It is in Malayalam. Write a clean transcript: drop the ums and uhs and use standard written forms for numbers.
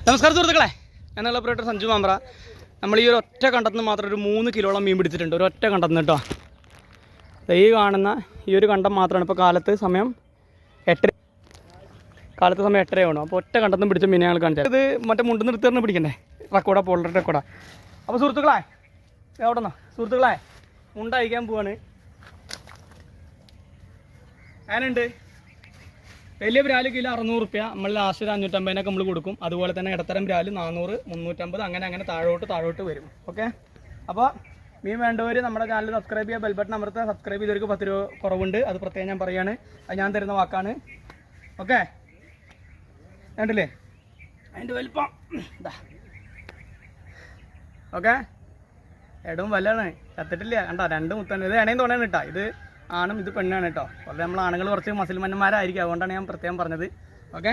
നമസ്കാരം സുഹൃത്തുക്കളെ, എന്നുള്ള ഓപ്പറേറ്റർ സഞ്ജു മാമ്പ്ര. നമ്മൾ ഈ ഒരു ഒറ്റ കണ്ടത്തിന് മാത്രം ഒരു 3 കിലോളം മീൻ പിടിച്ചിട്ടുണ്ട്. ഒരു ഒറ്റ കണ്ടത്തിന് കേട്ടോ. ഈ കാണുന്ന ഈ ഒരു കണ്ടം മാത്രമാണ്. ഇപ്പോൾ കാലത്ത് സമയം 8 ആവണം. അപ്പോൾ ഒറ്റ കണ്ടത്തിന് പിടിച്ച മീനെ ഞങ്ങൾ കാണിച്ചത്. ഇത് മറ്റേ മുണ്ട് നിർത്തിറിന് പിടിക്കണ്ടേ, റെക്കോർഡാ പോളർ റെക്കോർഡാ. അപ്പോൾ സുഹൃത്തുക്കളെ എവിടെ നിന്നാ സുഹൃത്തുക്കളെ മുണ്ട അയക്കാൻ പോവാണ്. അതിനുണ്ട് വലിയ ബ്രാല് കിലോ 600 റുപ്യ, നമ്മൾ ലാസ്റ്റ് ഒരു 550 നമ്മൾ കൊടുക്കും. അതുപോലെ തന്നെ ഇടത്തരം ബ്രാല് 400, 350 അങ്ങനെ താഴോട്ട് വരും. ഓക്കെ, അപ്പോൾ മീൻ വേണ്ടവർ നമ്മുടെ ചാനൽ സബ്സ്ക്രൈബ് ചെയ്യുക, ബെൽബട്ടൺ അമർത്തുക. സബ്സ്ക്രൈബ് ചെയ്തവർക്ക് 10 രൂപ കുറവുണ്ട്, അത് പ്രത്യേകം ഞാൻ പറയുകയാണ്. അത് ഞാൻ തരുന്ന വാക്കാണ്. ഓക്കെ, കണ്ടില്ലേ അതിൻ്റെ വലിപ്പം ഇതാ. ഓക്കെ, ഇടവും വല്ലാണ്, ചത്തിട്ടില്ല കണ്ടോ, 2 മുത്താണ്. ഇത് ഇണയും തോന്നാണ് കേട്ടോ. ഇത് ആണും ഇത് പെണ്ണാണ് കേട്ടോ. അതുപോലെ നമ്മൾ ആണുങ്ങൾ കുറച്ച് മസിൽ മന്നന്മാരായിരിക്കും, അതുകൊണ്ടാണ് ഞാൻ പ്രത്യേകം പറഞ്ഞത്. ഓക്കെ.